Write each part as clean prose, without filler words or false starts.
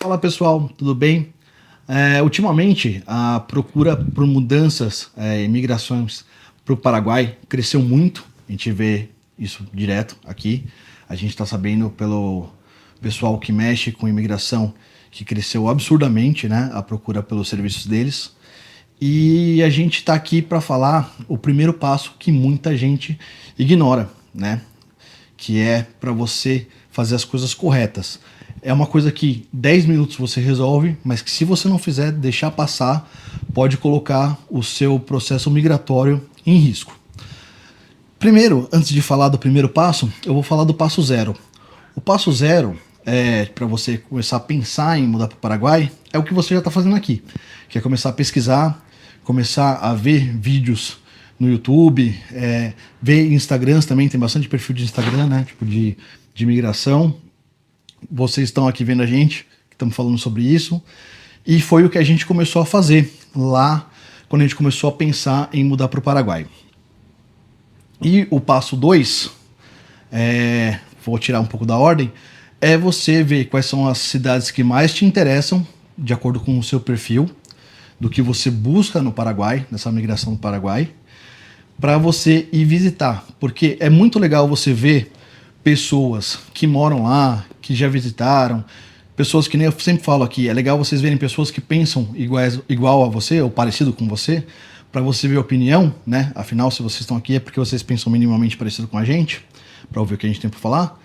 Fala pessoal, tudo bem? Ultimamente a procura por mudanças e migrações para o Paraguai cresceu muito, a gente vê isso direto aqui, a gente está sabendo pelo pessoal que mexe com imigração que cresceu absurdamente, né, a procura pelos serviços deles. E a gente está aqui para falar o primeiro passo que muita gente ignora, né? Que é para você fazer as coisas corretas. É uma coisa que 10 minutos você resolve, mas que se você não fizer, deixar passar, pode colocar o seu processo migratório em risco. Primeiro, antes de falar do primeiro passo, eu vou falar do passo zero. O passo zero, para você começar a pensar em mudar para o Paraguai, é o que você já está fazendo aqui, que é começar a pesquisar, começar a ver vídeos no YouTube, ver Instagrams também, tem bastante perfil de Instagram, né, tipo de imigração. Vocês estão aqui vendo a gente, estamos falando sobre isso, e foi o que a gente começou a fazer lá, quando a gente começou a pensar em mudar para o Paraguai. E o passo 2, vou tirar um pouco da ordem, é você ver quais são as cidades que mais te interessam, de acordo com o seu perfil, do que você busca no Paraguai, nessa migração do Paraguai, para você ir visitar. Porque é muito legal você ver pessoas que moram lá, que já visitaram, pessoas que nem eu sempre falo aqui, é legal vocês verem pessoas que pensam igual a você, ou parecido com você, para você ver a opinião, né? Afinal, se vocês estão aqui é porque vocês pensam minimamente parecido com a gente, para ouvir o que a gente tem para falar.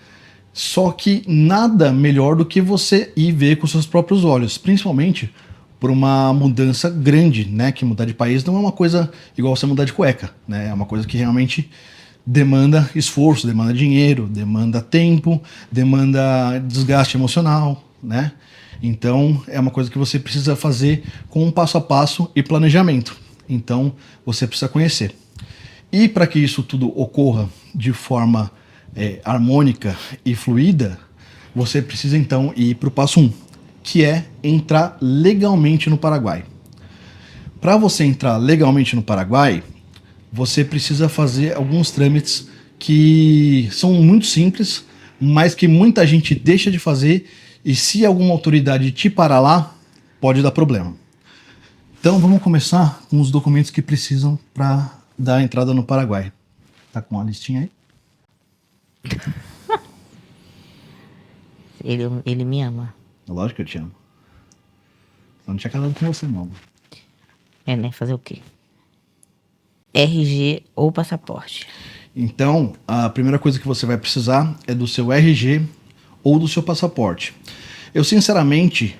Só que nada melhor do que você ir ver com seus próprios olhos, principalmente por uma mudança grande, né? Que mudar de país não é uma coisa igual você mudar de cueca, né? É uma coisa que realmente demanda esforço, demanda dinheiro, demanda tempo, demanda desgaste emocional, né? Então é uma coisa que você precisa fazer com um passo a passo e planejamento. Então você precisa conhecer. E para que isso tudo ocorra de forma harmônica e fluida, você precisa então ir para o passo 1, que é entrar legalmente no Paraguai. Para você entrar legalmente no Paraguai, você precisa fazer alguns trâmites que são muito simples, mas que muita gente deixa de fazer, e se alguma autoridade te parar lá, pode dar problema. Então vamos começar com os documentos que precisam para dar a entrada no Paraguai. Tá com uma listinha aí? Ele me ama. Lógico que eu te amo. Eu não tinha casado com você, não. Né? Fazer o quê? RG ou passaporte. Então, a primeira coisa que você vai precisar é do seu RG ou do seu passaporte. Eu, sinceramente,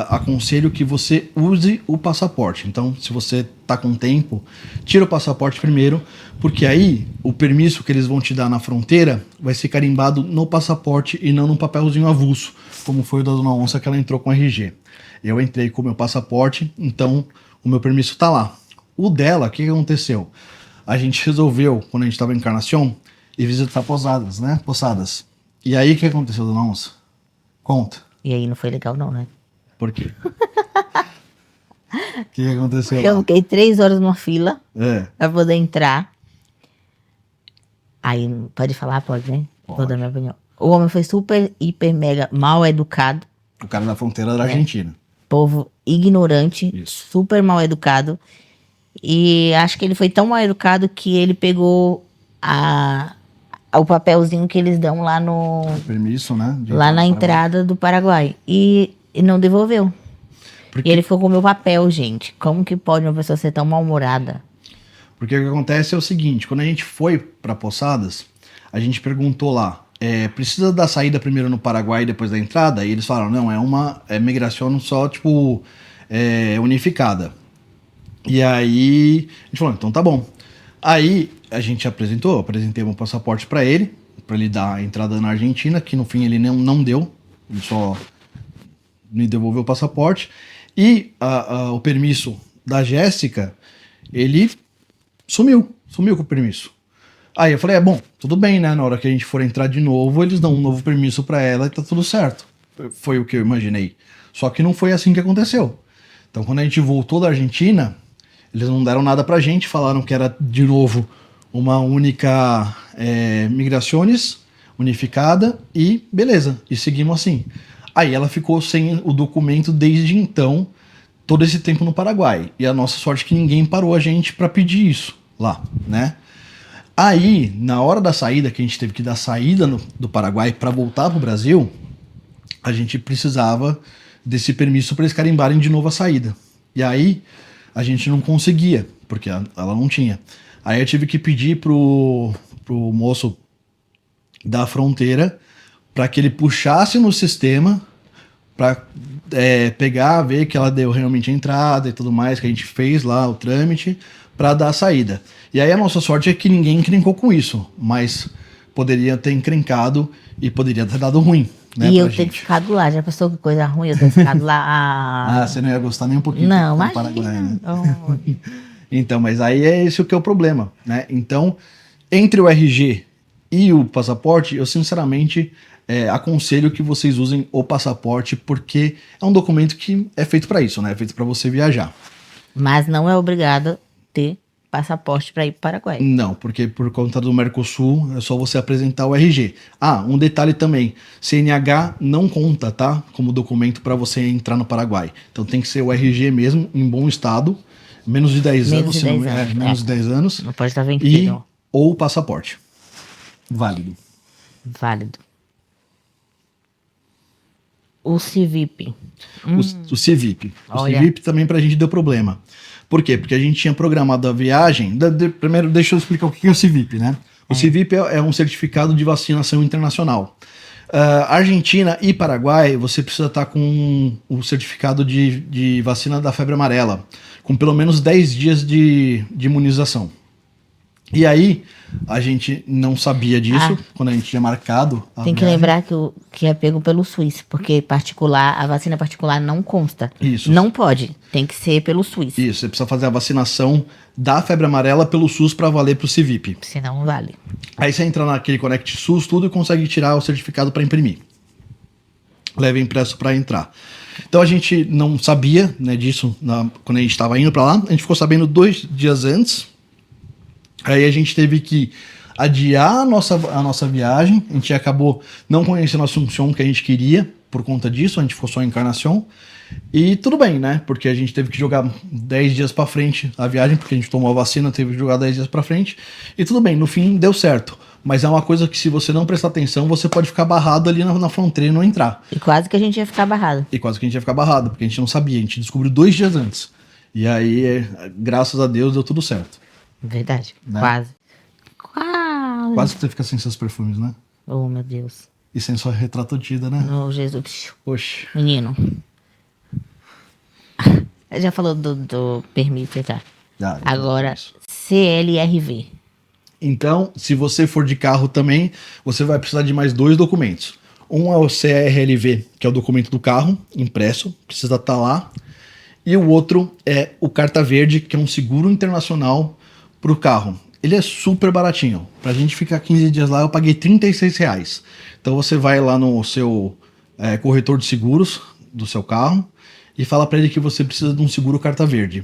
aconselho que você use o passaporte. Então, se você está com tempo, tira o passaporte primeiro, porque aí o permisso que eles vão te dar na fronteira vai ser carimbado no passaporte e não num papelzinho avulso, como foi o da Dona Onça, que ela entrou com RG. Eu entrei com o meu passaporte, então o meu permisso está lá. O dela, o que aconteceu? A gente resolveu, quando a gente estava em Encarnação, ir visitar Posadas, né? Posadas. E aí, o que aconteceu, Dona Onça? Conta. E aí não foi legal não, né? Por quê? O que aconteceu Eu lá? fiquei 3 horas numa fila É. pra poder entrar. Aí, pode falar? Pode, né? Pode. Vou dar minha opinião. O homem foi super, hiper, mega mal educado. O cara da fronteira da Argentina. Povo ignorante, Isso. super mal educado. E acho que ele foi tão mal educado que ele pegou o papelzinho que eles dão lá no... Permisso, né? de lá entrar na no Paraguai. entrada do Paraguai. E não devolveu. Porque, E ele ficou com o meu papel, gente. Como que pode uma pessoa ser tão mal-humorada? porque o que acontece é o seguinte, quando a gente foi para Posadas, a gente perguntou lá, precisa da saída primeiro no Paraguai e depois da entrada? E eles falaram, não, é uma migração só, tipo, unificada. E aí, a gente falou, então tá bom. Aí, a gente apresentei meu passaporte para ele dar a entrada na Argentina, que no fim ele não deu, ele só me devolveu o passaporte. E o permisso da Jéssica, ele sumiu com o permisso. Aí eu falei, bom, tudo bem, né? Na hora que a gente for entrar de novo, eles dão um novo permisso para ela e tá tudo certo. Foi o que eu imaginei. Só que não foi assim que aconteceu. Então, quando a gente voltou da Argentina, eles não deram nada pra gente, falaram que era, de novo, uma única migrações unificada e beleza, e seguimos assim. Aí ela ficou sem o documento desde então, todo esse tempo no Paraguai. E a nossa sorte é que ninguém parou a gente para pedir isso lá, né? Aí, na hora da saída, que a gente teve que dar saída do Paraguai para voltar pro Brasil, a gente precisava desse permisso para eles carimbarem de novo a saída. E aí, a gente não conseguia, porque ela não tinha. Aí eu tive que pedir pro moço da fronteira para que ele puxasse no sistema para pegar, ver que ela deu realmente a entrada e tudo mais, que a gente fez lá o trâmite para dar a saída. E aí a nossa sorte é que ninguém encrencou com isso, mas poderia ter encrencado e poderia ter dado ruim, né, E pra eu ter gente. ficado lá, já pensou que coisa ruim eu ter ficado lá? Ah, você não ia gostar nem um pouquinho Não, do imagina. Paraguai, né? Oh, Então, mas aí é esse o que é o problema, né? Então, entre o RG e o passaporte, eu sinceramente aconselho que vocês usem o passaporte, porque é um documento que é feito para isso, né? É feito para você viajar. mas não é obrigado ter passaporte para ir para o Paraguai. Não, porque por conta do Mercosul é só você apresentar o RG. Ah, um detalhe também, CNH não conta, tá? Como documento para você entrar no Paraguai. Então tem que ser o RG mesmo, em bom estado, menos de 10 Menos anos, de se não 10 anos, menos de 10 anos. Não pode estar E vencido. ou passaporte. Válido. Válido. O CIVIP. O CIVIP. O Olha. CIVIP também pra gente deu problema. Por quê? Porque a gente tinha programado a viagem. Primeiro, deixa eu explicar o que é o CIVIP, né? O CIVIP é um certificado de vacinação internacional. Argentina e Paraguai, você precisa estar com o certificado de vacina da febre amarela, com pelo menos 10 dias de imunização. E aí, a gente não sabia disso quando a gente tinha marcado a Tem que viagem. lembrar que é pego pelo SUS, porque particular, a vacina particular não consta. Isso. Não pode, tem que ser pelo SUS. Isso, você precisa fazer a vacinação da febre amarela pelo SUS para valer pro CIVIP. Senão não vale. Aí você entra naquele Connect SUS, tudo, e consegue tirar o certificado para imprimir. Leva impresso para entrar. Então a gente não sabia, né, disso quando a gente estava indo para lá. A gente ficou sabendo 2 dias antes. Aí a gente teve que adiar a nossa viagem. A gente acabou não conhecendo a Assunção que a gente queria por conta disso. A gente ficou só em Encarnação. E tudo bem, né? Porque a gente teve que jogar 10 dias pra frente a viagem, porque a gente tomou a vacina, teve que jogar 10 dias pra frente. E tudo bem, no fim deu certo. Mas é uma coisa que se você não prestar atenção, você pode ficar barrado ali na fronteira e não entrar. E quase que a gente ia ficar barrado. E quase que a gente ia ficar barrado, porque a gente não sabia. A gente descobriu 2 dias antes. E aí, graças a Deus, deu tudo certo. Verdade. Né? Quase. Quase. Quase que você fica sem seus perfumes, né? Oh, meu Deus. E sem sua retratotida, né? Oh, Jesus. Oxe. Menino. Já falou do permito, tá? Já, Agora, isso. CLRV. Então, se você for de carro também, você vai precisar de mais 2 documentos. Um é o CRLV, que é o documento do carro, impresso, precisa estar lá. E o outro é o Carta Verde, que é um seguro internacional para o carro. Ele é super baratinho. Pra gente ficar 15 dias lá, eu paguei R$36. Então você vai lá no seu corretor de seguros do seu carro e fala para ele que você precisa de um seguro Carta Verde.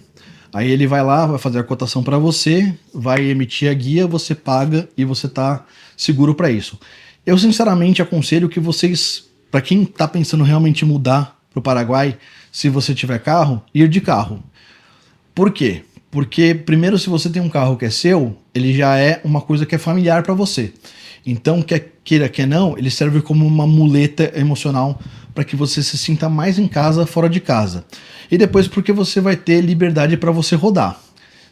Aí ele vai lá, vai fazer a cotação para você, vai emitir a guia, você paga e você tá seguro para isso. Eu sinceramente aconselho que vocês, para quem tá pensando realmente em mudar pro Paraguai, se você tiver carro, ir de carro. Por quê? Porque primeiro, se você tem um carro que é seu, ele já é uma coisa que é familiar para você. Então, quer queira que não, ele serve como uma muleta emocional para que você se sinta mais em casa, fora de casa. E depois porque você vai ter liberdade para você rodar.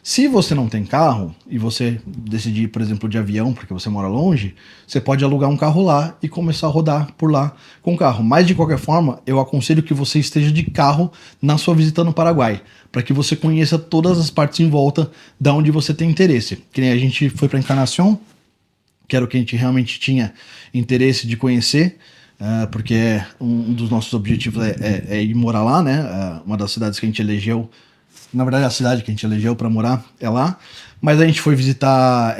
Se você não tem carro e você decidir, por exemplo, de avião, porque você mora longe, você pode alugar um carro lá e começar a rodar por lá com o carro. Mas de qualquer forma, eu aconselho que você esteja de carro na sua visita no Paraguai, para que você conheça todas as partes em volta da onde você tem interesse. Que nem a gente foi para Encarnação, que era o que a gente realmente tinha interesse de conhecer, porque um dos nossos objetivos é ir morar lá, né? Uma das cidades que a gente elegeu, na verdade a cidade que a gente elegeu para morar é lá, mas a gente foi visitar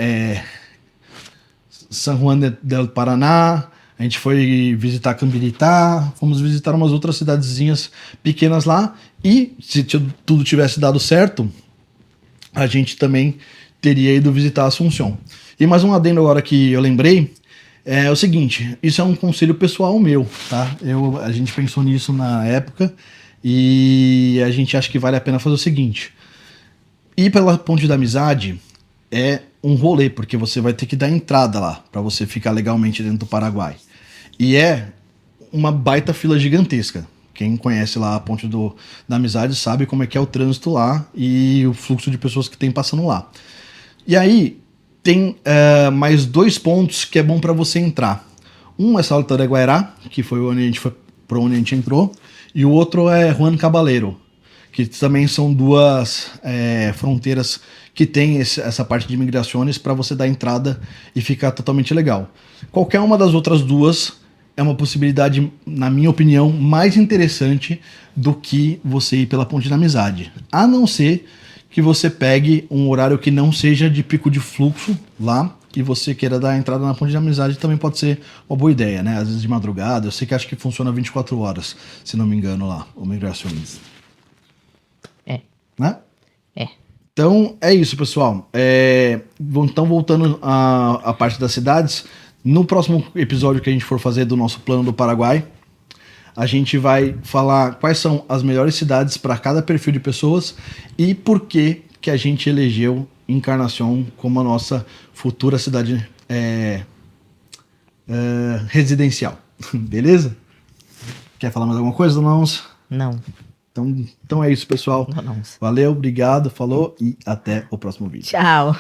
San Juan del Paraná, a gente foi visitar Cambiritá, fomos visitar umas outras cidadezinhas pequenas lá, e se tudo tivesse dado certo, a gente também teria ido visitar Assunção. E mais um adendo agora que eu lembrei, É o seguinte, isso é um conselho pessoal meu, tá? A gente pensou nisso na época e a gente acha que vale a pena fazer o seguinte. Ir pela Ponte da Amizade é um rolê, porque você vai ter que dar entrada lá, pra você ficar legalmente dentro do Paraguai. E é uma baita fila gigantesca. Quem conhece lá a Ponte da Amizade sabe como é que é o trânsito lá e o fluxo de pessoas que tem passando lá. E aí, tem mais 2 pontos que é bom para você entrar. Um é Salto de Guairá, que foi onde a gente foi, para onde a gente entrou, e o outro é Juan Cabaleiro, que também são 2 fronteiras que tem essa parte de imigrações para você dar entrada e ficar totalmente legal. Qualquer uma das outras 2 é uma possibilidade, na minha opinião, mais interessante do que você ir pela Ponte da Amizade. A não ser que você pegue um horário que não seja de pico de fluxo lá e você queira dar a entrada na Ponte de Amizade, também pode ser uma boa ideia, né? Às vezes de madrugada, eu sei que acho que funciona 24 horas, se não me engano lá, o Migrações. É. Né? É. Então é isso, pessoal. Então, voltando à parte das cidades, no próximo episódio que a gente for fazer do nosso plano do Paraguai, a gente vai falar quais são as melhores cidades para cada perfil de pessoas e por que a gente elegeu Encarnación como a nossa futura cidade residencial. Beleza? Quer falar mais alguma coisa, Dona Alonso? Não. Então é isso, pessoal. Não. Valeu, obrigado, falou e até o próximo vídeo. Tchau.